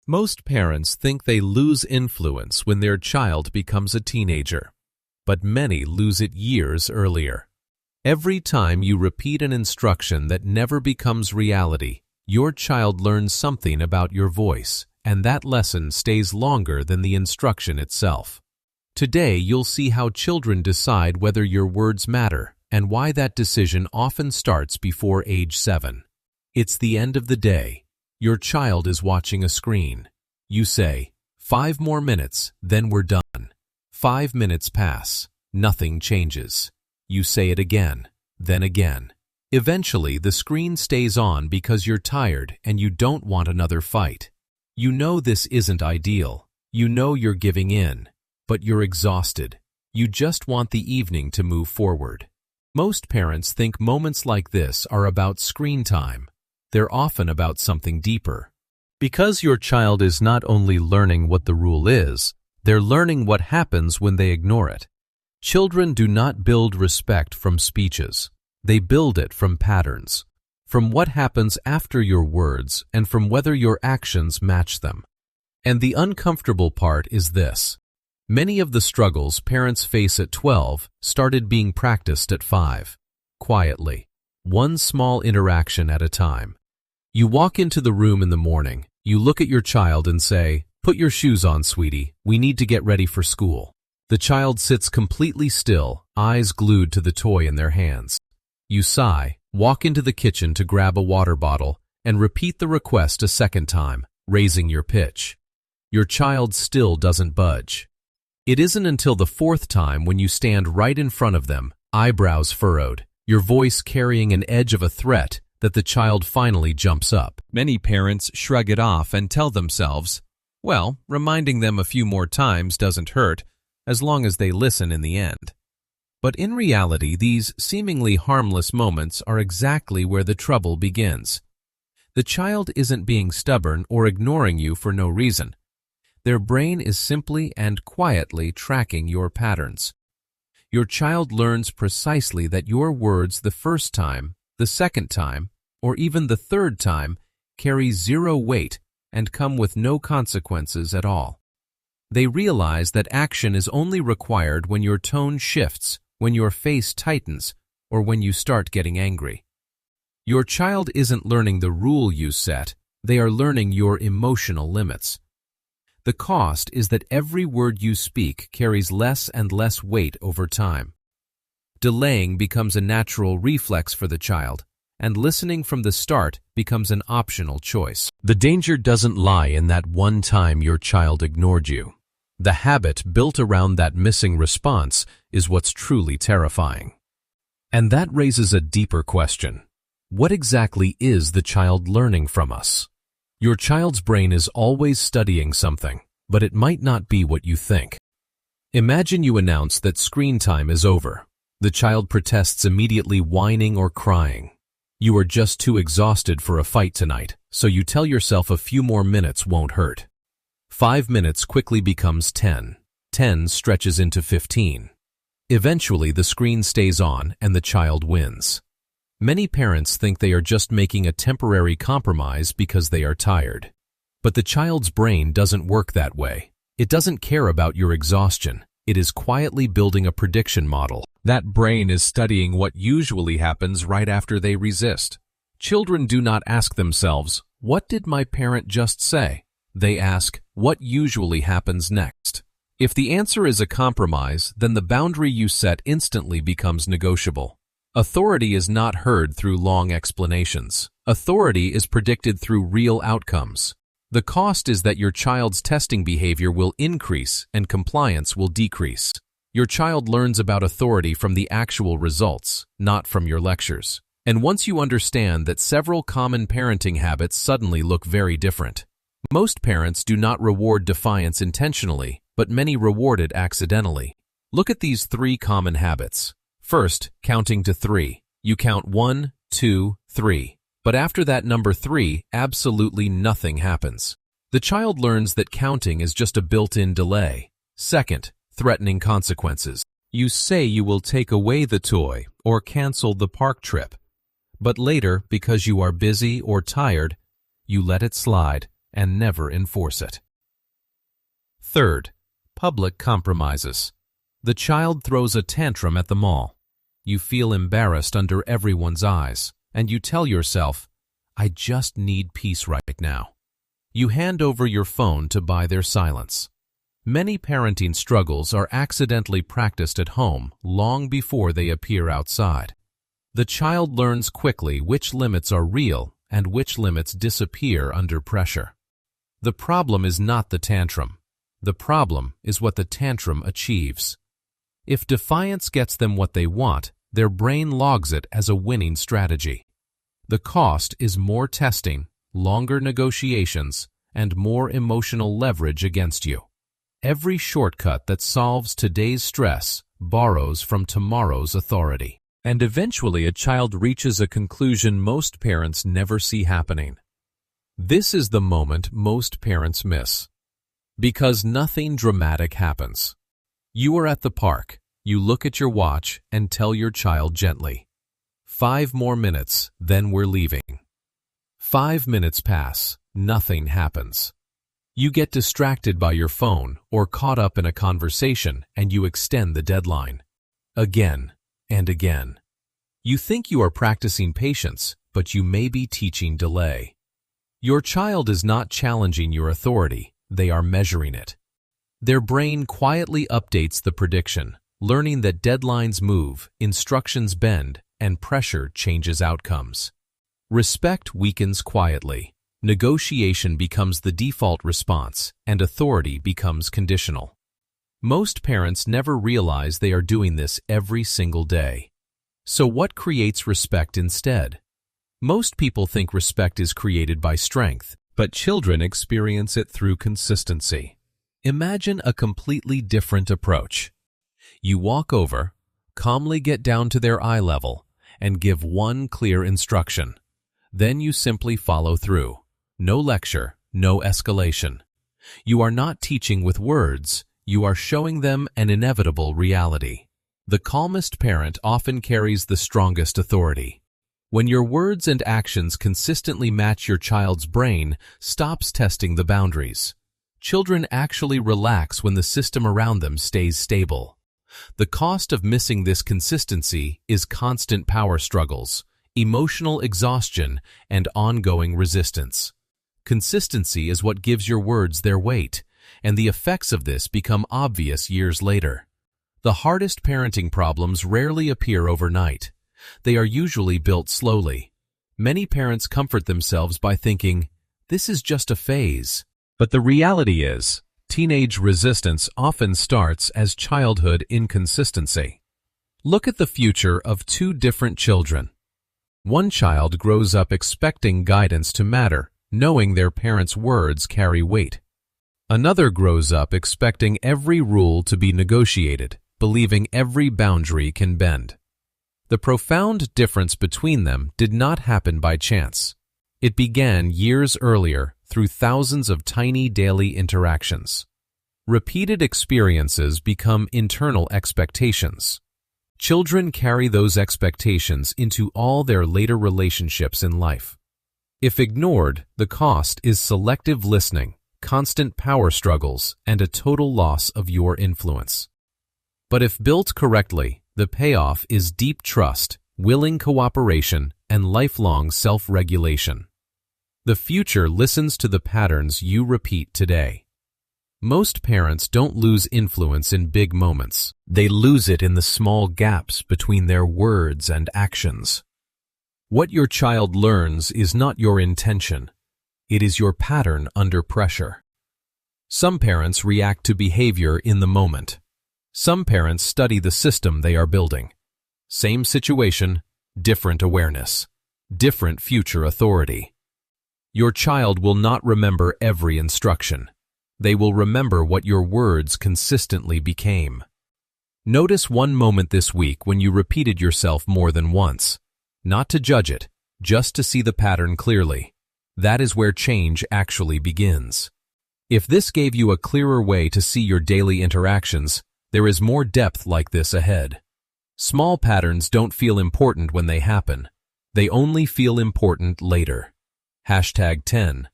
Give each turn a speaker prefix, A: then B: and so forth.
A: Most parents think they lose influence when their child becomes a teenager, but many lose it years earlier. Every time you repeat an instruction that never becomes reality, your child learns something about your voice, and that lesson stays longer than the instruction itself. Today, you'll see how children decide whether your words matter and why that decision often starts before age 7. It's the end of the day. Your child is watching a screen. You say, 5 more minutes, then we're done. 5 minutes pass. Nothing changes. You say it again, then again. Eventually, the screen stays on because you're tired and you don't want another fight. You know this isn't ideal. You know you're giving in, but you're exhausted. You just want the evening to move forward. Most parents think moments like this are about screen time. They're often about something deeper. Because your child is not only learning what the rule is, they're learning what happens when they ignore it. Children do not build respect from speeches. They build it from patterns, from what happens after your words and from whether your actions match them. And the uncomfortable part is this. Many of the struggles parents face at 12 started being practiced at 5, quietly, one small interaction at a time. You walk into the room in the morning, you look at your child and say, "Put your shoes on, sweetie, we need to get ready for school." The child sits completely still, eyes glued to the toy in their hands. You sigh, walk into the kitchen to grab a water bottle, and repeat the request a second time, raising your pitch. Your child still doesn't budge. It isn't until the 4th time when you stand right in front of them, eyebrows furrowed, your voice carrying an edge of a threat, that the child finally jumps up. Many parents shrug it off and tell themselves, well, reminding them a few more times doesn't hurt, as long as they listen in the end. But in reality, these seemingly harmless moments are exactly where the trouble begins. The child isn't being stubborn or ignoring you for no reason. Their brain is simply and quietly tracking your patterns. Your child learns precisely that your words the first time, the second time, or even the 3rd time carry 0 weight and come with no consequences at all. They realize that action is only required when your tone shifts, when your face tightens, or when you start getting angry. Your child isn't learning the rule you set, they are learning your emotional limits. The cost is that every word you speak carries less and less weight over time. Delaying becomes a natural reflex for the child, and listening from the start becomes an optional choice. The danger doesn't lie in that one time your child ignored you. The habit built around that missing response is what's truly terrifying. And that raises a deeper question. What exactly is the child learning from us? Your child's brain is always studying something, but it might not be what you think. Imagine you announce that screen time is over. The child protests, immediately whining or crying. You are just too exhausted for a fight tonight, so you tell yourself a few more minutes won't hurt. 5 minutes quickly becomes 10. 10 stretches into 15. Eventually, the screen stays on and the child wins. Many parents think they are just making a temporary compromise because they are tired. But the child's brain doesn't work that way. It doesn't care about your exhaustion. It is quietly building a prediction model. That brain is studying what usually happens right after they resist. Children do not ask themselves, "What did my parent just say?" They ask, "What usually happens next?" If the answer is a compromise, then the boundary you set instantly becomes negotiable. Authority is not heard through long explanations. Authority is predicted through real outcomes. The cost is that your child's testing behavior will increase and compliance will decrease. Your child learns about authority from the actual results, not from your lectures. And once you understand that, several common parenting habits suddenly look very different. Most parents do not reward defiance intentionally, but many reward it accidentally. Look at these 3 common habits. First, counting to 3. You count 1, 2, 3. But after that number 3, absolutely nothing happens. The child learns that counting is just a built-in delay. Second, threatening consequences. You say you will take away the toy or cancel the park trip. But later, because you are busy or tired, you let it slide. and never enforce it. Third, public compromises. The child throws a tantrum at the mall. You feel embarrassed under everyone's eyes, and you tell yourself, "I just need peace right now." You hand over your phone to buy their silence. Many parenting struggles are accidentally practiced at home long before they appear outside. The child learns quickly which limits are real and which limits disappear under pressure. The problem is not the tantrum. The problem is what the tantrum achieves. If defiance gets them what they want, their brain logs it as a winning strategy. The cost is more testing, longer negotiations, and more emotional leverage against you. Every shortcut that solves today's stress borrows from tomorrow's authority. And eventually a child reaches a conclusion most parents never see happening. This is the moment most parents miss. Because nothing dramatic happens. You are at the park. You look at your watch and tell your child gently, 5 more minutes, then we're leaving. 5 minutes pass, nothing happens. You get distracted by your phone or caught up in a conversation and you extend the deadline. Again and again. You think you are practicing patience, but you may be teaching delay. Your child is not challenging your authority, they are measuring it. Their brain quietly updates the prediction, learning that deadlines move, instructions bend, and pressure changes outcomes. Respect weakens quietly. Negotiation becomes the default response, and authority becomes conditional. Most parents never realize they are doing this every single day. So what creates respect instead? Most people think respect is created by strength, but children experience it through consistency. Imagine a completely different approach. You walk over, calmly get down to their eye level, and give one clear instruction. Then you simply follow through. No lecture, no escalation. You are not teaching with words, you are showing them an inevitable reality. The calmest parent often carries the strongest authority. When your words and actions consistently match your child's brain, stops testing the boundaries. Children actually relax when the system around them stays stable. The cost of missing this consistency is constant power struggles, emotional exhaustion, and ongoing resistance. Consistency is what gives your words their weight, and the effects of this become obvious years later. The hardest parenting problems rarely appear overnight. They are usually built slowly. Many parents comfort themselves by thinking, "This is just a phase." But the reality is, teenage resistance often starts as childhood inconsistency. Look at the future of 2 different children. One child grows up expecting guidance to matter, knowing their parents' words carry weight. Another grows up expecting every rule to be negotiated, believing every boundary can bend. The profound difference between them did not happen by chance. It began years earlier through thousands of tiny daily interactions. Repeated experiences become internal expectations. Children carry those expectations into all their later relationships in life. If ignored, the cost is selective listening, constant power struggles, and a total loss of your influence. But if built correctly, the payoff is deep trust, willing cooperation, and lifelong self-regulation. The future listens to the patterns you repeat today. Most parents don't lose influence in big moments. They lose it in the small gaps between their words and actions. What your child learns is not your intention. It is your pattern under pressure. Some parents react to behavior in the moment. Some parents study the system they are building. Same situation, different awareness, different future authority. Your child will not remember every instruction. They will remember what your words consistently became. Notice one moment this week when you repeated yourself more than once. Not to judge it, just to see the pattern clearly. That is where change actually begins. If this gave you a clearer way to see your daily interactions, there is more depth like this ahead. Small patterns don't feel important when they happen. They only feel important later. #10.